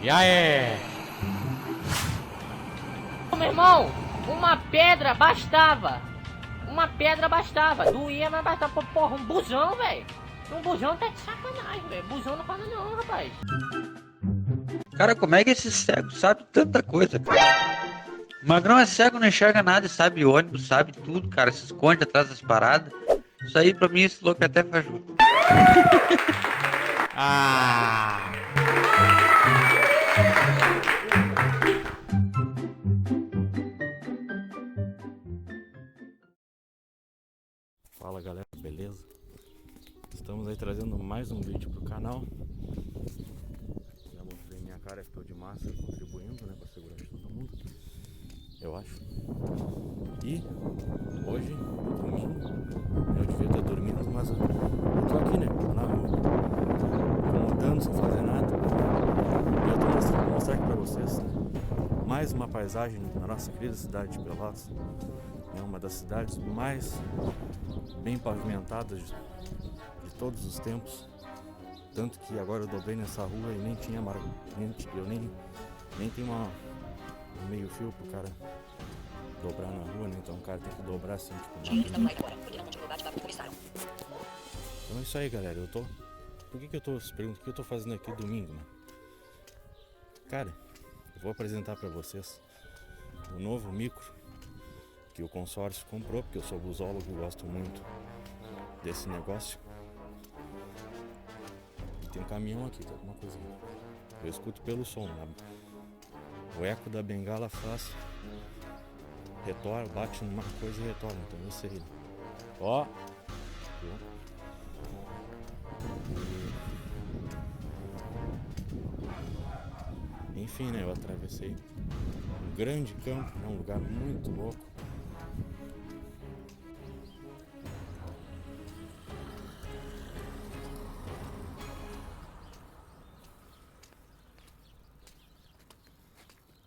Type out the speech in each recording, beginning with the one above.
E aí? Meu irmão, uma pedra bastava. Uma pedra bastava. Doía, mas bastava. Porra, um busão, velho. Um busão tá de sacanagem, velho. Busão não fala não, rapaz. Cara, como é que esse cego sabe tanta coisa, cara? O Magrão é cego, não enxerga nada, sabe ônibus, sabe tudo, cara. Se esconde atrás das paradas. Isso aí pra mim, esse louco até faz jogo. Ah! Fala galera, beleza? Estamos aí trazendo mais um vídeo pro canal. Já mostrei minha cara, ficou de massa, contribuindo, né, pra segurança de todo mundo, eu acho. E hoje, domingo, eu devia estar dormindo, mas eu tô aqui, né, na rua, incomodando, sem fazer nada. E eu tô vou mostrar aqui pra vocês, né, mais uma paisagem na nossa querida cidade de Pelotas. É uma das cidades mais bem pavimentadas de todos os tempos. Tanto que agora eu dobrei nessa rua e nem tinha eu nem tenho um meio fio pro cara dobrar na rua, né? Então o cara tem que dobrar assim, tipo, então é isso aí, galera. Por que eu tô se perguntando o que eu tô fazendo aqui domingo, né? Cara, eu vou apresentar pra vocês o novo micro que o consórcio comprou, porque eu sou busólogo e gosto muito desse negócio. E tem um caminhão aqui, tem alguma coisa aqui. Eu escuto pelo som, né? O eco da bengala faz retorna, bate numa coisa e retorna, então eu sei. Ó! Enfim, né? Eu atravessei um grande campo, né? Um lugar muito louco.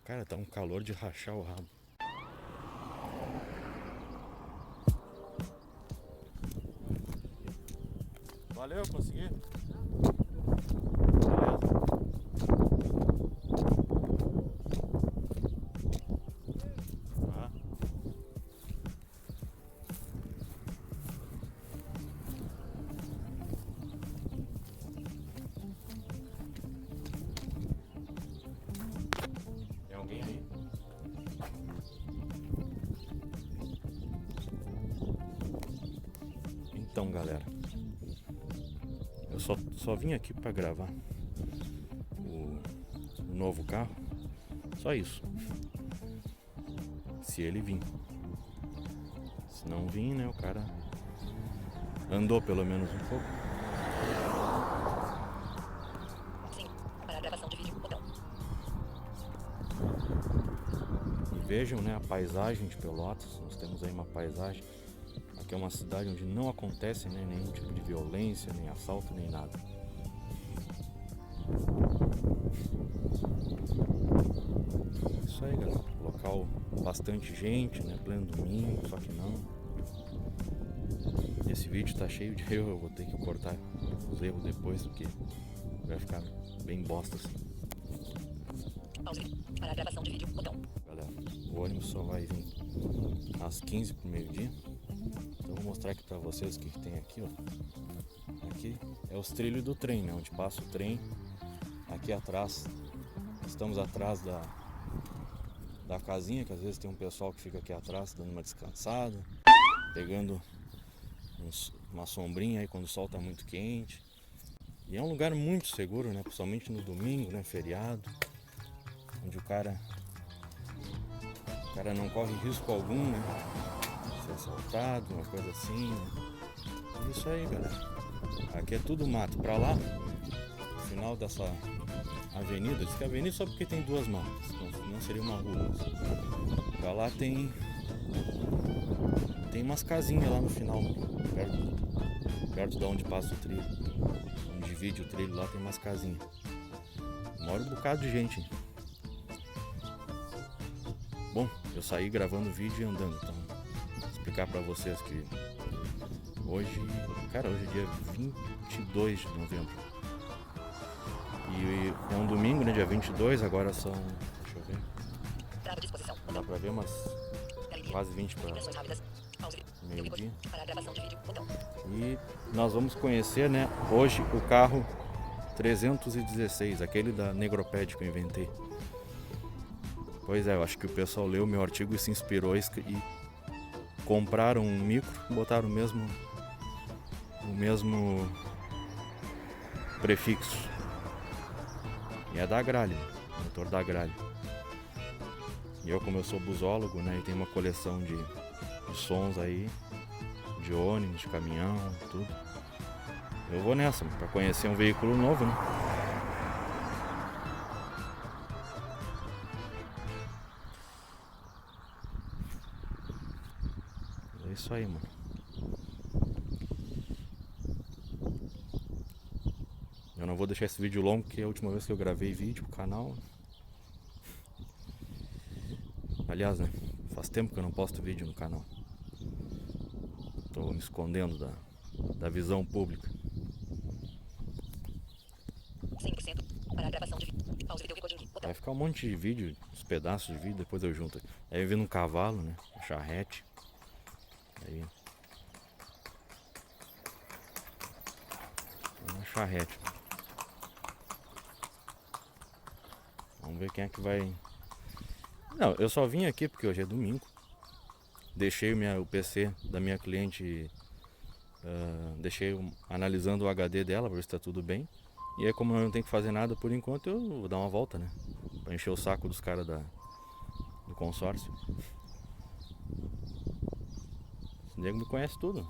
Cara, tá um calor de rachar o rabo. Valeu, consegui. Tem alguém aí? Então, galera, eu só vim aqui pra gravar o novo carro. Só isso. Se ele vir. Se não vir, né, o cara andou pelo menos um pouco. Sim, para a gravação de vídeo, botão. E vejam, né, a paisagem de Pelotas. Nós temos aí uma paisagem. Aqui é uma cidade onde não acontece, né, nenhum tipo de violência, nem assalto, nem nada. Isso aí, galera. Local bastante gente, né, pleno domingo, só que não. Esse vídeo tá cheio de erro, eu vou ter que cortar os erros depois, porque vai ficar bem bosta assim. Pause. Para a gravação de vídeo, botão. Galera, o ônibus só vai vir às 15 pro meio-dia. Então eu vou mostrar aqui pra vocês o que tem aqui, ó. Aqui é os trilhos do trem, né, onde passa o trem. Aqui atrás, estamos atrás da casinha, que às vezes tem um pessoal que fica aqui atrás dando uma descansada, pegando uma sombrinha aí quando o sol tá muito quente. E é um lugar muito seguro, né, principalmente no domingo, né, feriado, onde o cara não corre risco algum, né, de ser assaltado, uma coisa assim, né? É isso aí, galera. Aqui é tudo mato. Pra lá, no final dessa avenida, diz que é avenida só porque tem duas mãos, não seria uma rua. Pra lá tem umas casinhas lá no final, perto de onde passa o trilho, onde divide o trilho, lá tem umas casinhas. Mora um bocado de gente. Bom, eu saí gravando vídeo e andando, então vou explicar pra vocês que hoje é dia 22 de novembro. E hoje é um domingo, né? Dia 22, agora são... Deixa eu ver. Trava de exposição. Dá Botão. pra ver umas Galeria. quase 20 para Impressões rápidas. Pause. meio-dia. Para a gravação de vídeo. Botão. E nós vamos conhecer, né, hoje o carro 316, aquele da Negroped que eu inventei. Pois é, eu acho que o pessoal leu meu artigo e se inspirou e compraram um micro, botaram o mesmo prefixo. E é da Gralha, motor da Gralha. E eu, como eu sou busólogo, né, e tenho uma coleção de sons aí, de ônibus, de caminhão, tudo. Eu vou nessa, para conhecer um veículo novo, né? É isso aí, mano. Eu não vou deixar esse vídeo longo, porque é a última vez que eu gravei vídeo pro canal. Aliás, né? Faz tempo que eu não posto vídeo no canal. Tô me escondendo da visão pública. 100%. Para a gravação de vídeo. Pause video recording. Botão. Vai ficar um monte de vídeo, uns pedaços de vídeo, depois eu junto. Aí eu vi um cavalo, né? Um charrete. Aí. Uma charrete. Vamos ver quem é que vai. Não, eu só vim aqui porque hoje é domingo. Deixei o PC da minha cliente, deixei analisando o HD dela para ver se está tudo bem. E aí, como eu não tenho que fazer nada por enquanto, eu vou dar uma volta, né? Para encher o saco dos caras do consórcio. Esse nego me conhece tudo.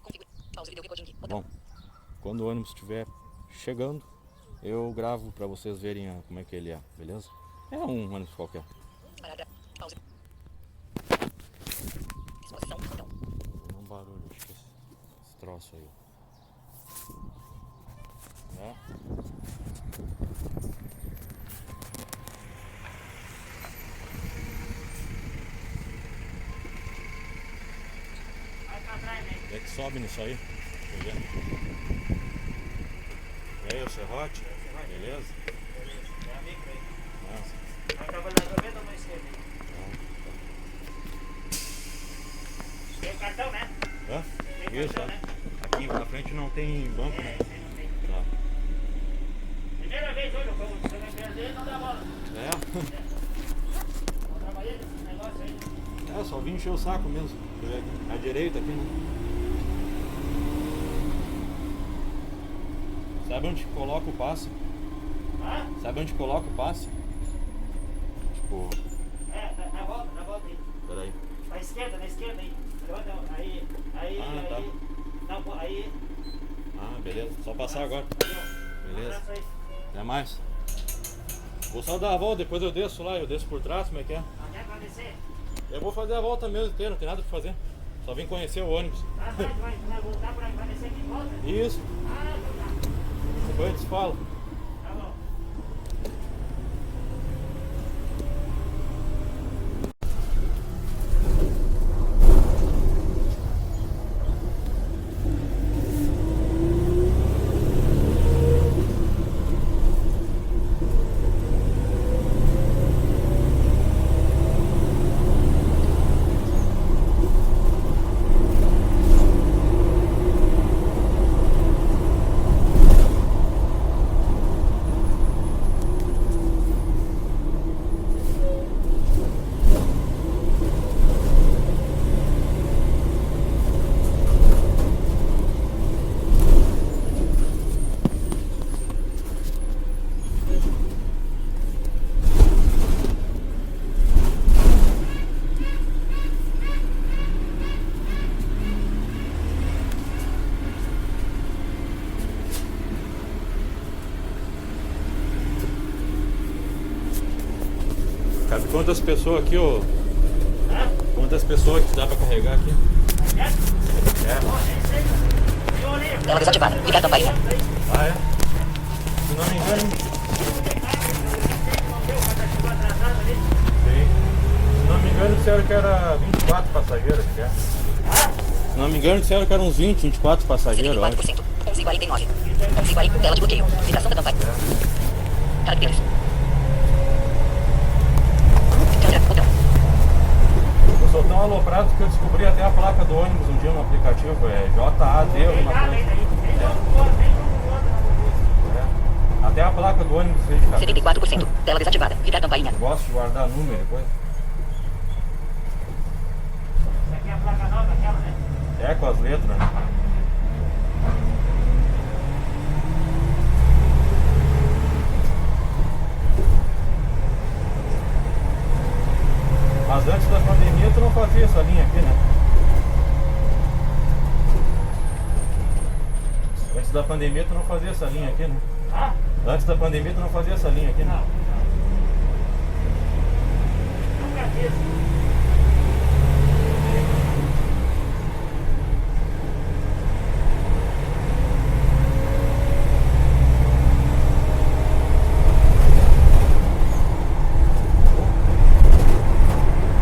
Configure. Pause video recording. Botão. Bom, quando o ônibus estiver chegando, eu gravo para vocês verem como é que ele é, beleza? É um ônibus qualquer. Para a pause. Exposição. Botão. Um barulho, acho que esse troço aí. É. É que sobe nisso aí. Deixa eu ver. E aí, o serrote? Beleza? Nossa. Vai trabalhar na venda ou na esquerda? Tem o cartão, né? Hã? Tem Isso, cartão, né? aqui na frente não tem banco, né? Não tem. Tá. Primeira vez hoje, eu vou perder, não dá bola. É? Não trabalhei nesse negócio aí. É, só vim encher o saco mesmo. Deixa eu ver aqui. À direita aqui, né? Sabe onde coloca o passe? Ah? Sabe onde coloca o passe? Tipo, Na volta aí. peraí. Na esquerda aí. Levanta, aí. Ah, tá. Não, aí. Ah, beleza. Só passar agora. Aí, ó. Beleza. Abraço aí. Até mais. Vou só dar a volta, depois eu desço lá, eu desço por trás, como é que é? Onde é que vai descer? Eu vou fazer a volta mesmo inteira, não tem nada pra fazer. Só vim conhecer o ônibus. Ah, vai voltar pra vai descer aqui em volta? Isso, Ah, então tá. depois a gente se fala. Tá bom. Cabe quantas pessoas aqui, ô? Quantas pessoas que dá pra carregar aqui? É. Tela desativada. Ligar campainha. Ah, é? Se não me engano. Sim. Se não me engano, disseram que era 24 passageiros aqui, é? Se não me engano, disseram que eram uns 20, 24 passageiros, eu acho. 74%. 11,49. 11:40, tela de bloqueio. Ligação da campanha. Caracteres. Botão. Eu sou tão aloprado que eu descobri até a placa do ônibus um dia no aplicativo. É JAD alguma coisa. É. Até a placa do ônibus fez de cabeça. 74%. Tela desativada. Ligar campainha. Eu gosto de guardar número e coisa. Essa aqui é a placa nova, aquela, né? É com as letras, né? Mas antes da pandemia tu não fazia essa linha aqui, né? Antes da pandemia tu não fazia essa linha aqui, né? Ah? Antes da pandemia tu não fazia essa linha aqui, né? Não. Nunca fiz.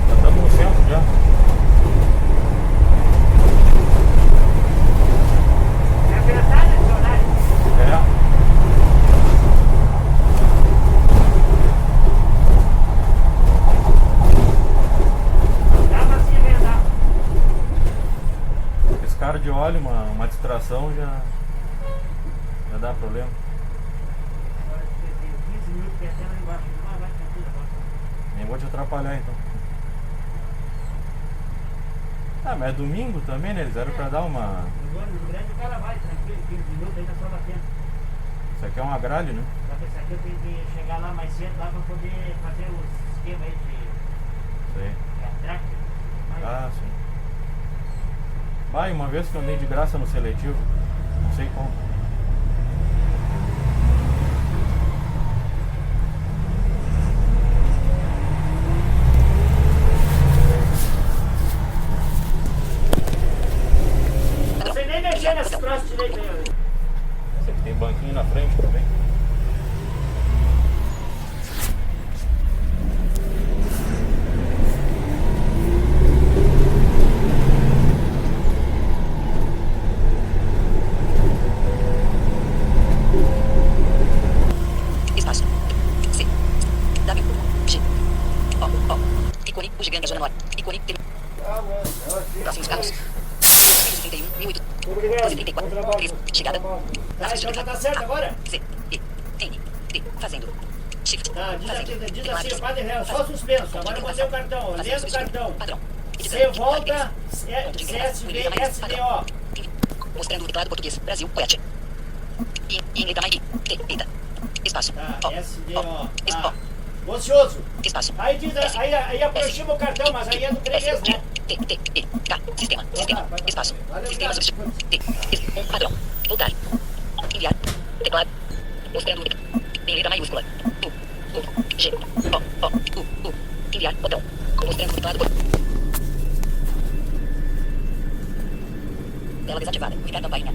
Já estamos no centro já. É verdade, esse horário? É. Dá pra se inventar. Esse cara de óleo, uma distração já dá problema. Agora eu tenho 15 minutos descendo lá embaixo. Não vai ficar tudo agora. Nem vou te atrapalhar então. Ah, mas é domingo também, né? Eles eram pra dar uma. No ônibus grande o cara vai tranquilo, 15 minutos ainda só batendo. Isso aqui é um agralho, né? Só que esse aqui eu tenho que chegar lá mais cedo lá pra poder fazer os esquemas aí de Isso aí. tractor. Ah, sim. Vai, uma vez que eu andei de graça no seletivo. Não sei como. Não sei nem mexer nesse troço direito aí. Esse aqui tem banquinho na frente também. Espaço. C. W. G. O. O. Ícone. O gigante da zona norte. Ícone. Próximos carros. 31, 1834, 3, chegada. Tá, então já tá certo agora? Z, E, N, D, fazendo. Shift, Tá, diz fazendo. assim, ó, padre réu, só suspenso. Agora eu botei o cartão, lendo o cartão. Padrão. Você volta, CSV, SDO. Mostrando o teclado português. Brasil, Poet. Em letra mais I, T, eita. Espaço. Tá, O, SDO. O, Tá. Ocioso. espaço. Aí diz, aí aproxima o cartão, mas aí é do 3, S, né? T, T, E, K, sistema, espaço. Valeu, Sistema obrigado. substituto. T, padrão. Voltar. Enviar. Teclado. Mostrando em letra maiúscula. U, G, O, U. Enviar, botão. Mostrando o teclado. Tela desativada. Ligar campainha.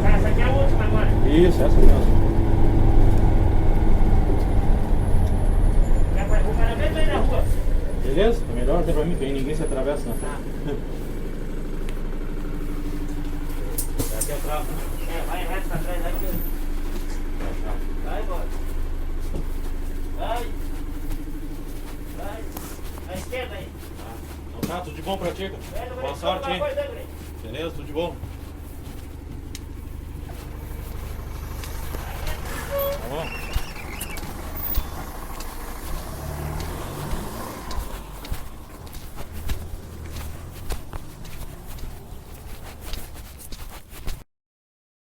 Tá, essa aqui é a última agora. Isso, essa mesmo. Quer o cara mesmo aí na rua. Beleza? Tá melhor até pra mim, que aí ninguém se atravessa na frente. Aqui atrás. É, vai reto pra trás aí que eu... Vai, bora. Vai. Vai. À esquerda aí. Então tá, tudo de bom pra ti, cara. Boa sorte, hein? Beleza, tudo de bom.